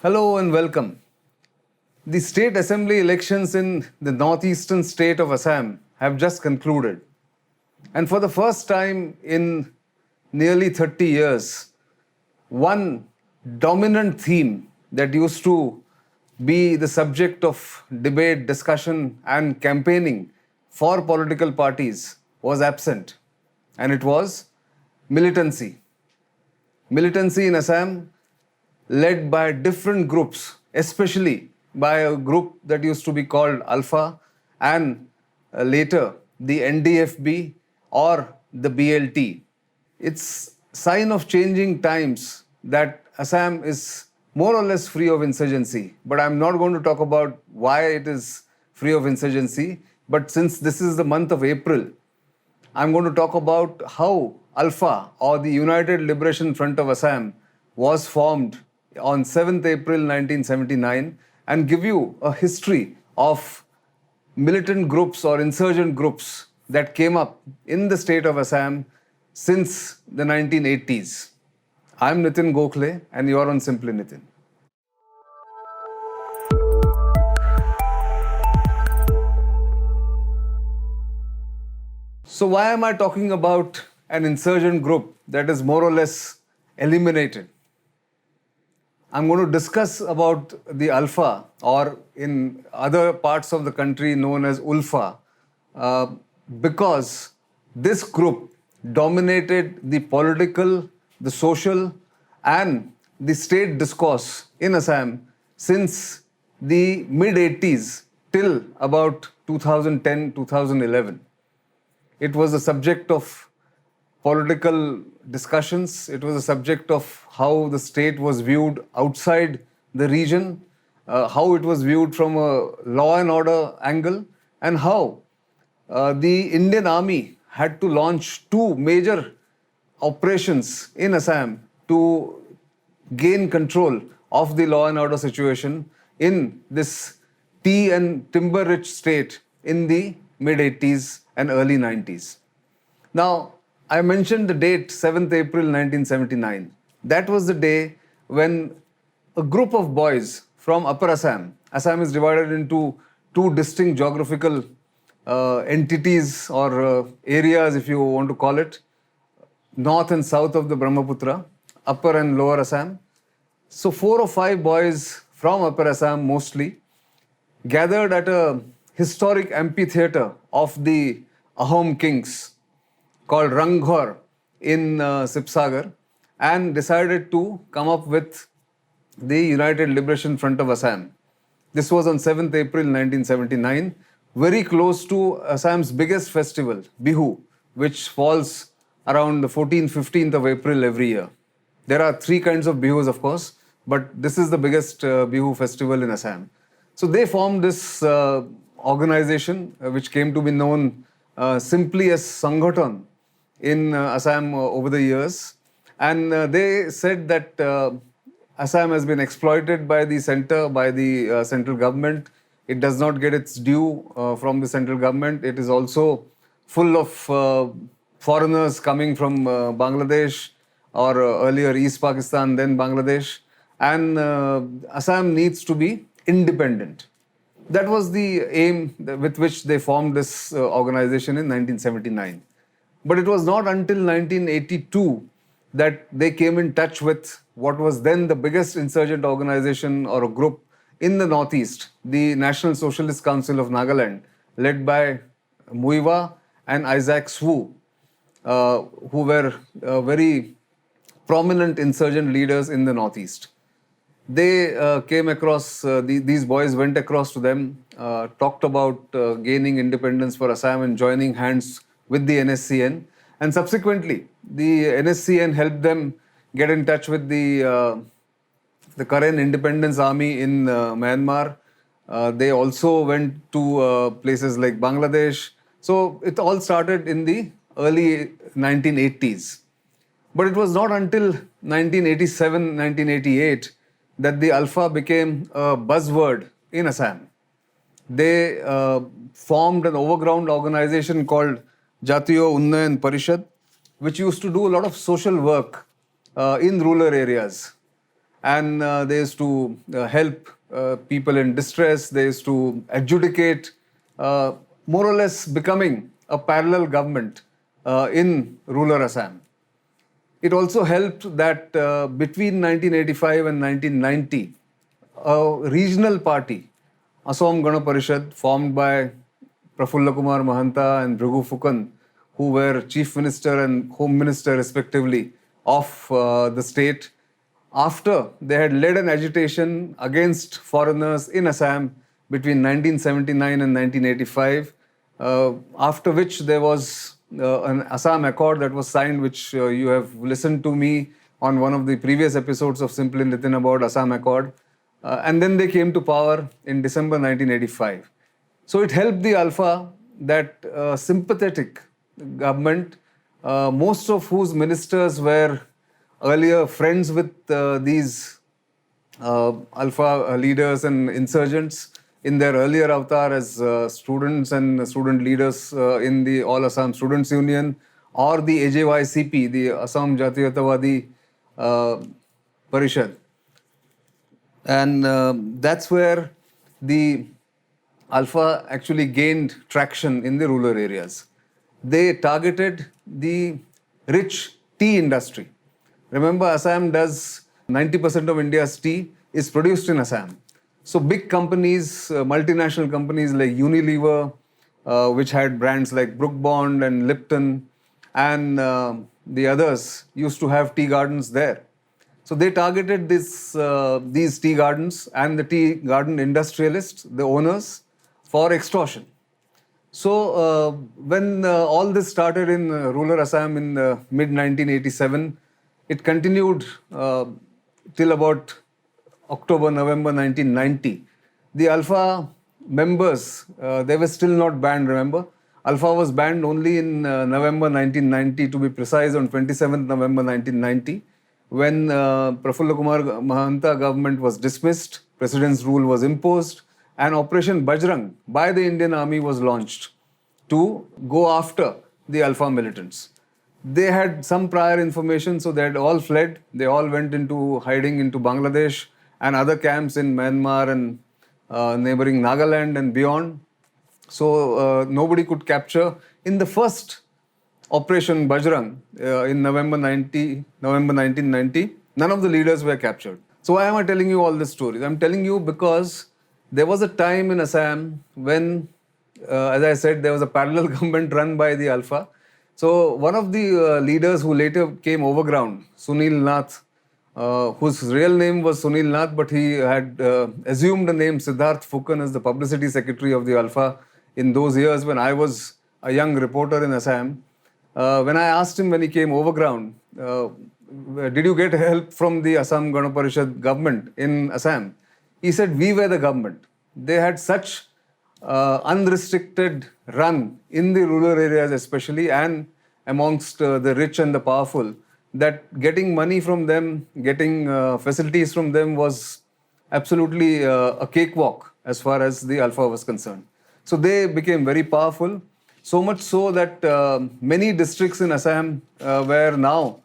Hello and welcome. The state assembly elections in the northeastern state of Assam have just concluded. And for the first time in nearly 30 years, one dominant theme that used to be the subject of debate, discussion, and campaigning for political parties was absent. And it was militancy. Militancy in Assam led by different groups, especially by a group that used to be called ULFA and later the NDFB or the BLT. It's sign of changing times that Assam is more or less free of insurgency. But I'm not going to talk about why it is free of insurgency. But since this is the month of April, I'm going to talk about how ULFA or the United Liberation Front of Assam was formed on 7th April 1979 and give you a history of militant groups or insurgent groups that came up in the state of Assam since the 1980s. I'm Nitin Gokhale and you're on Simply Nitin. So why am I talking about an insurgent group that is more or less eliminated? I'm going to discuss about the ULFA, or in other parts of the country known as ULFA, because this group dominated the political, the social, and the state discourse in Assam since the mid-80s till about 2010-2011. It was a subject of political discussions. It was a subject of how the state was viewed outside the region, how it was viewed from a law and order angle, and how the Indian Army had to launch two major operations in Assam to gain control of the law and order situation in this tea and timber-rich state in the mid-80s and early 90s. Now, I mentioned the date 7th April 1979. That was the day when a group of boys from Upper Assam, Assam is divided into two distinct geographical entities or areas, if you want to call it, north and south of the Brahmaputra, Upper and Lower Assam. So 4 or 5 boys from Upper Assam mostly gathered at a historic amphitheatre of the Ahom kings called Ranghor in Sipsagar and decided to come up with the United Liberation Front of Assam. This was on 7th April 1979, very close to Assam's biggest festival, Bihu, which falls around the 14th, 15th of April every year. There are 3 kinds of Bihus, of course, but this is the biggest Bihu festival in Assam. So they formed this organization, which came to be known simply as Sangathon in Assam over the years. And they said that Assam has been exploited by the center, by the central government. It does not get its due from the central government. It is also full of foreigners coming from Bangladesh or earlier East Pakistan, then Bangladesh. And Assam needs to be independent. That was the aim with which they formed this organization in 1979. But it was not until 1982 that they came in touch with what was then the biggest insurgent organization or a group in the Northeast, the National Socialist Council of Nagaland, led by Muiwa and Isaac Swu, who were very prominent insurgent leaders in the Northeast. They came across, these boys went across to them, talked about gaining independence for Assam and joining hands with the NSCN. And subsequently, the NSCN helped them get in touch with the current independence army in Myanmar. They also went to places like Bangladesh. So it all started in the early 1980s. But it was not until 1987, 1988 that the ULFA became a buzzword in Assam. They formed an overground organization called Jatiyo Unnayan Parishad, which used to do a lot of social work in rural areas. and they used to help people in distress. They used to adjudicate, more or less becoming a parallel government in rural Assam. It also helped that between 1985 and 1990, a regional party, Assam Gana Parishad, formed by Prafulla Kumar Mahanta and Bhrigu Phukan, who were Chief Minister and Home Minister respectively of the state, after they had led an agitation against foreigners in Assam between 1979 and 1985, after which there was an Assam Accord that was signed, which you have listened to me on one of the previous episodes of Simply Nitin about Assam Accord. And then they came to power in December 1985. So it helped the ULFA, that sympathetic government, most of whose ministers were earlier friends with these ULFA leaders and insurgents in their earlier avatar as students and student leaders in the All Assam Students Union or the AJYCP, the Assam Jatiyatawadi Parishad. And that's where the ULFA actually gained traction in the rural areas. They targeted the rich tea industry. Remember, Assam does 90% of India's tea is produced in Assam. So big companies, multinational companies like Unilever, which had brands like Brook Bond and Lipton, and the others used to have tea gardens there. So they targeted these tea gardens and the tea garden industrialists, the owners, for extortion. So when all this started in rural Assam in mid-1987, it continued till about October, November 1990. The ULFA members, they were still not banned, remember? ULFA was banned only in November 1990, to be precise, on 27th November 1990, when Prafulla Kumar Mahanta government was dismissed, President's rule was imposed, and Operation Bajrang by the Indian Army was launched to go after the ULFA militants. They had some prior information, so they had all fled. They all went into hiding into Bangladesh and other camps in Myanmar and neighboring Nagaland and beyond. So nobody could capture. In the first Operation Bajrang in November 1990, none of the leaders were captured. So why am I telling you all this story? I'm telling you because there was a time in Assam when, as I said, there was a parallel government run by the ULFA. So one of the leaders who later came overground, Sunil Nath, whose real name was Sunil Nath, but he had assumed the name Siddharth Phukan as the publicity secretary of the ULFA in those years when I was a young reporter in Assam. When I asked him when he came overground, did you get help from the Assam Gana Parishad government in Assam? He said, we were the government. They had such unrestricted run in the rural areas especially and amongst the rich and the powerful, that getting money from them, getting facilities from them was absolutely a cakewalk as far as the ULFA was concerned. So they became very powerful, so much so that many districts in Assam were now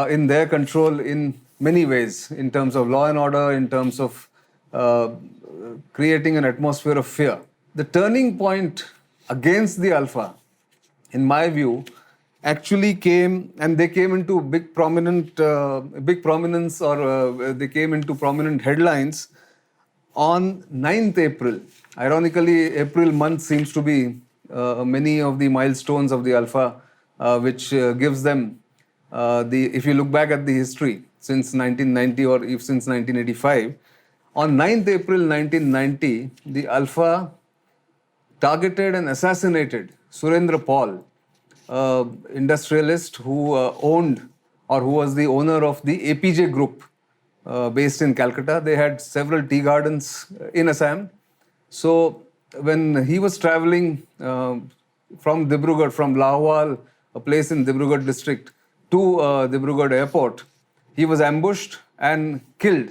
in their control in many ways, in terms of law and order, in terms of creating an atmosphere of fear. The turning point against the ULFA, in my view, actually came, and they came into big prominence, or they came into prominent headlines on 9th April. Ironically, April month seems to be many of the milestones of the ULFA, which gives them if you look back at the history since 1990 or if since 1985, on 9th April 1990, the ULFA targeted and assassinated Surendra Paul, industrialist who owned, or who was the owner of the APJ Group based in Calcutta. They had several tea gardens in Assam. So when he was traveling from Dibrugarh, from Lahowal, a place in Dibrugarh district, to Dibrugarh airport, he was ambushed and killed,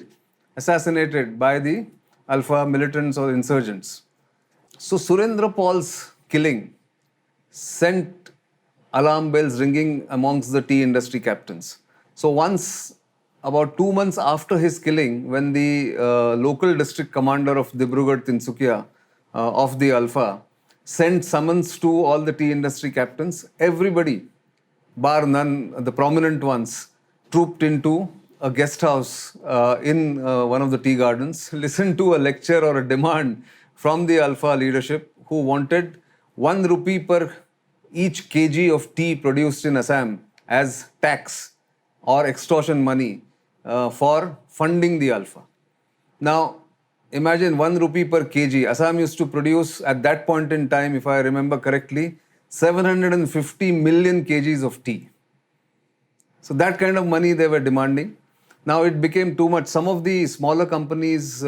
assassinated by the ULFA militants or insurgents. So Surendra Paul's killing sent alarm bells ringing amongst the tea industry captains. So once about 2 months after his killing, when the local district commander of Dibrugarh Tinsukia of the ULFA sent summons to all the tea industry captains, everybody, bar none, the prominent ones, trooped into a guest house in one of the tea gardens, listened to a lecture or a demand from the ULFA leadership, who wanted 1 rupee per each kg of tea produced in Assam as tax or extortion money for funding the ULFA. Now, imagine 1 rupee per kg. Assam used to produce at that point in time, if I remember correctly, 750 million kgs of tea. So that kind of money they were demanding. Now it became too much. Some of the smaller companies,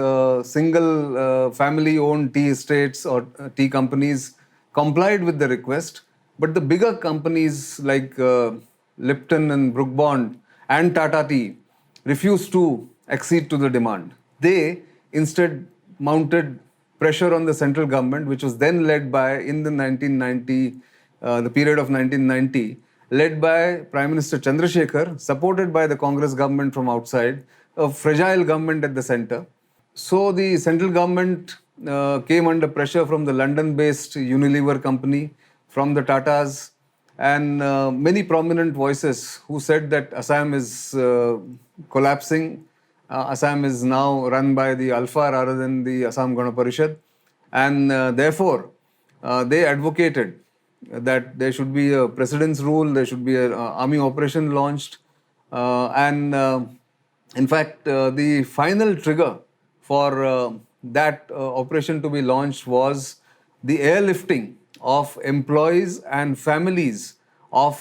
single family-owned tea estates or tea companies complied with the request. But the bigger companies like Lipton and Brook Bond and Tata Tea refused to accede to the demand. They instead mounted pressure on the central government, which was then led by, in the 1990, the period of 1990, led by Prime Minister Chandrasekhar, supported by the Congress government from outside, a fragile government at the center. So the central government came under pressure from the London-based Unilever company, from the Tatas, and many prominent voices who said that Assam is collapsing. Assam is now run by the ULFA rather than the Assam Gana Parishad. And therefore, they advocated that there should be a president's rule, there should be an army operation launched. In fact, the final trigger for that operation to be launched was the airlifting of employees and families of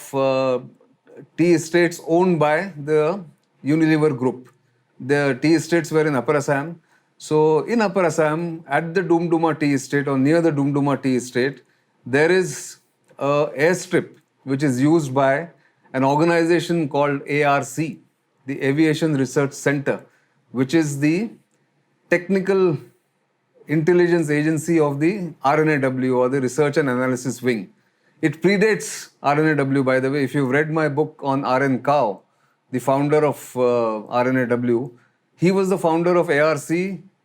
tea estates owned by the Unilever group. The tea estates were in Upper Assam. So in Upper Assam, at the Dumduma tea estate or near the Dumduma tea estate, there is an airstrip which is used by an organization called ARC, the Aviation Research Center, which is the technical intelligence agency of the RNAW, or the Research and Analysis Wing. It predates RNAW, by the way. If you've read my book on R.N. Kao, the founder of RNAW, he was the founder of ARC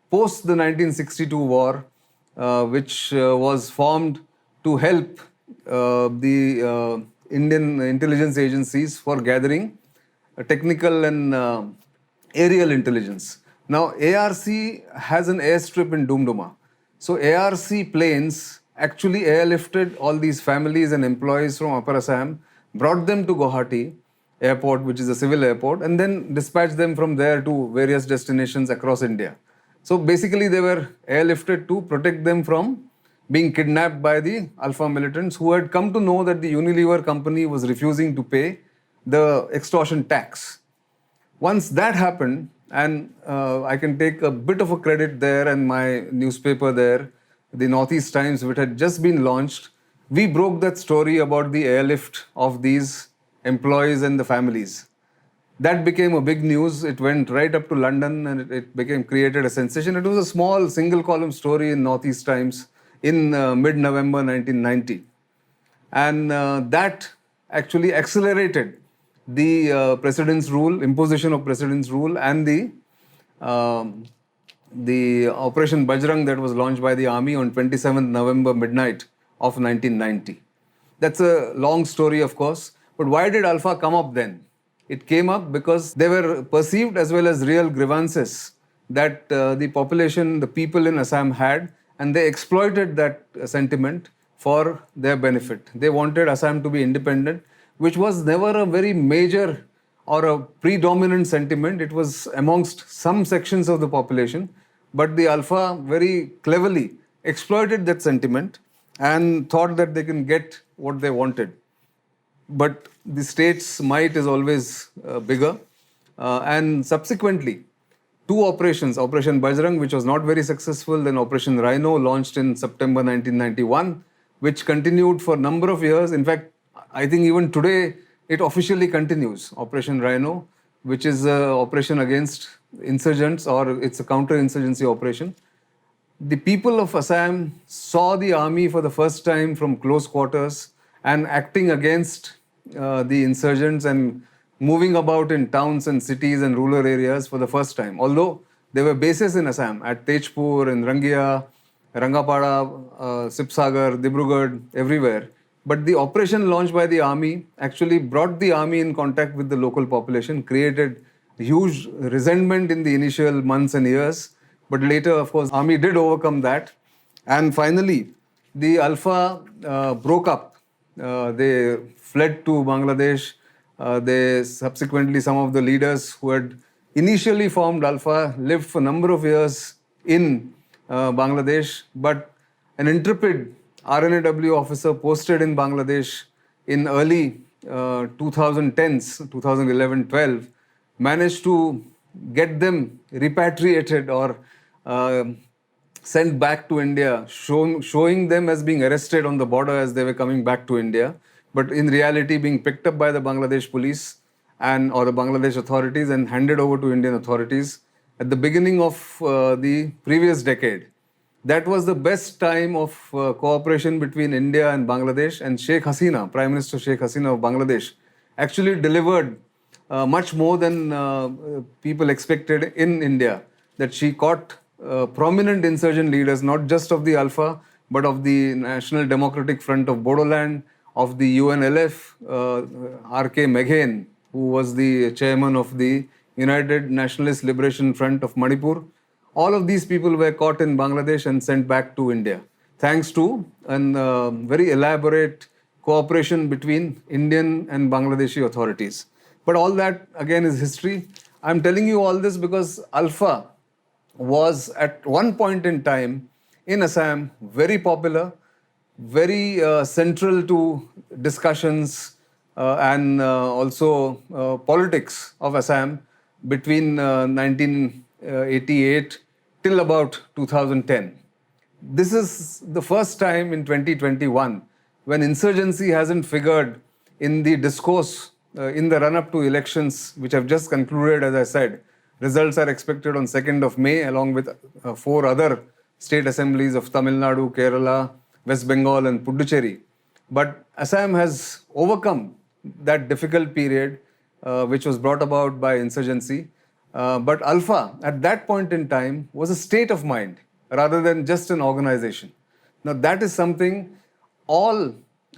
post the 1962 war, which was formed to help the Indian intelligence agencies for gathering technical and aerial intelligence. Now, ARC has an airstrip in Dumduma. So, ARC planes actually airlifted all these families and employees from Upper Assam, brought them to Guwahati airport, which is a civil airport, and then dispatched them from there to various destinations across India. So, basically, they were airlifted to protect them from being kidnapped by the Alpha militants who had come to know that the Unilever company was refusing to pay the extortion tax. Once that happened, and I can take a bit of a credit there, and my newspaper there, the Northeast Times, which had just been launched, we broke that story about the airlift of these employees and the families. That became a big news. It went right up to London and it created a sensation. It was a small single column story in Northeast Times in mid-November 1990. And that actually accelerated the president's rule, imposition of president's rule, and the Operation Bajrang that was launched by the army on 27th November midnight of 1990. That's a long story, of course. But why did Alpha come up then? It came up because there were perceived as well as real grievances that the population, the people in Assam had, and they exploited that sentiment for their benefit. They wanted Assam to be independent, which was never a very major or a predominant sentiment. It was amongst some sections of the population, but the Alpha very cleverly exploited that sentiment and thought that they can get what they wanted. But the state's might is always bigger. And subsequently, two operations, Operation Bajrang, which was not very successful, then Operation Rhino, launched in September 1991, which continued for a number of years. In fact, I think even today, it officially continues, Operation Rhino, which is an operation against insurgents, or it's a counter-insurgency operation. The people of Assam saw the army for the first time from close quarters and acting against the insurgents and moving about in towns and cities and rural areas for the first time. Although there were bases in Assam at Tejpur, in Rangia, Rangapada, Sipsagar, Dibrugarh, everywhere. But the operation launched by the army actually brought the army in contact with the local population, created huge resentment in the initial months and years. But later, of course, army did overcome that. And finally, the ULFA broke up. They fled to Bangladesh. They subsequently, some of the leaders who had initially formed ULFA lived for a number of years in Bangladesh. But an intrepid RNAW officer posted in Bangladesh in early 2010s, 2011-12, managed to get them repatriated or sent back to India, showing them as being arrested on the border as they were coming back to India, but in reality being picked up by the Bangladesh police or the Bangladesh authorities and handed over to Indian authorities at the beginning of the previous decade. That was the best time of cooperation between India and Bangladesh, and Sheikh Hasina, Prime Minister Sheikh Hasina of Bangladesh, actually delivered much more than people expected in India. That she caught prominent insurgent leaders, not just of the ULFA, but of the National Democratic Front of Bodoland, of the UNLF, R.K. Meghane, who was the chairman of the United Nationalist Liberation Front of Manipur. All of these people were caught in Bangladesh and sent back to India, thanks to a very elaborate cooperation between Indian and Bangladeshi authorities. But all that, again, is history. I'm telling you all this because ULFA was at one point in time in Assam very popular, very central to discussions and also politics of Assam between 1988 till about 2010. This is the first time in 2021 when insurgency hasn't figured in the discourse in the run-up to elections, which have just concluded, as I said. Results are expected on 2nd of May, along with 4 other state assemblies of Tamil Nadu, Kerala, West Bengal and Puducherry. But Assam has overcome that difficult period, which was brought about by insurgency. But ULFA, at that point in time, was a state of mind rather than just an organization. Now, that is something all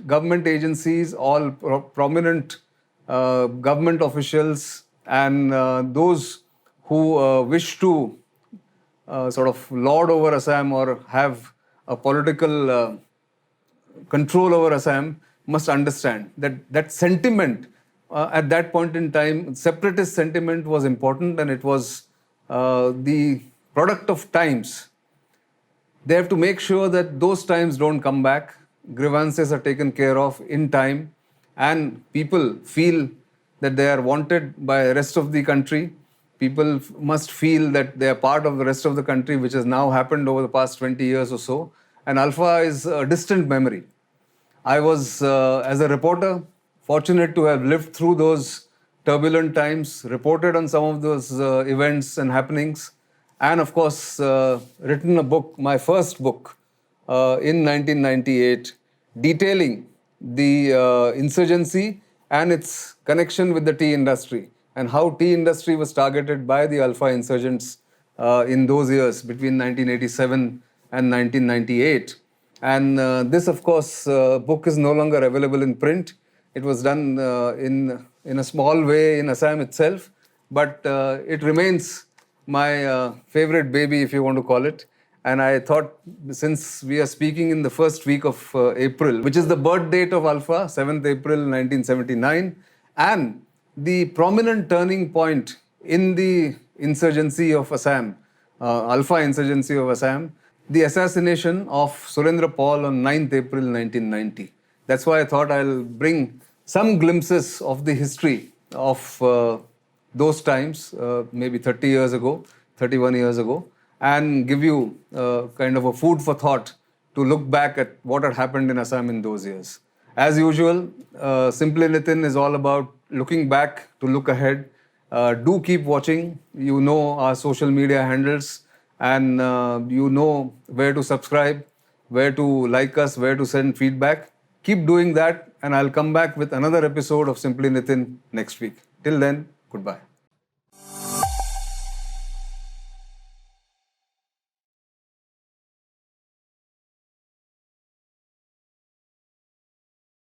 government agencies, all prominent government officials and those who wish to sort of lord over Assam or have a political control over Assam must understand that that sentiment at that point in time, separatist sentiment was important, and it was the product of times. They have to make sure that those times don't come back, grievances are taken care of in time, and people feel that they are wanted by the rest of the country. People must feel that they are part of the rest of the country, which has now happened over the past 20 years or so. And ULFA is a distant memory. I was, as a reporter, fortunate to have lived through those turbulent times, reported on some of those events and happenings, and of course, written a book, my first book, in 1998, detailing the insurgency and its connection with the tea industry, and how tea industry was targeted by the ULFA insurgents in those years between 1987 and 1998. And this, of course, book is no longer available in print. It was done in a small way in Assam itself, but it remains my favorite baby, if you want to call it. And I thought, since we are speaking in the first week of April, which is the birth date of ULFA, 7th April 1979, and the prominent turning point in the insurgency of Assam, ULFA insurgency of Assam, the assassination of Surendra Paul on 9th April 1990. That's why I thought I'll bring some glimpses of the history of those times, maybe 30 years ago, 31 years ago, and give you kind of a food for thought to look back at what had happened in Assam in those years. As usual, Simply Nitin is all about looking back to look ahead. Do keep watching. You know our social media handles, and you know where to subscribe, where to like us, where to send feedback. Keep doing that, and I'll come back with another episode of Simply Nitin next week. Till then, goodbye.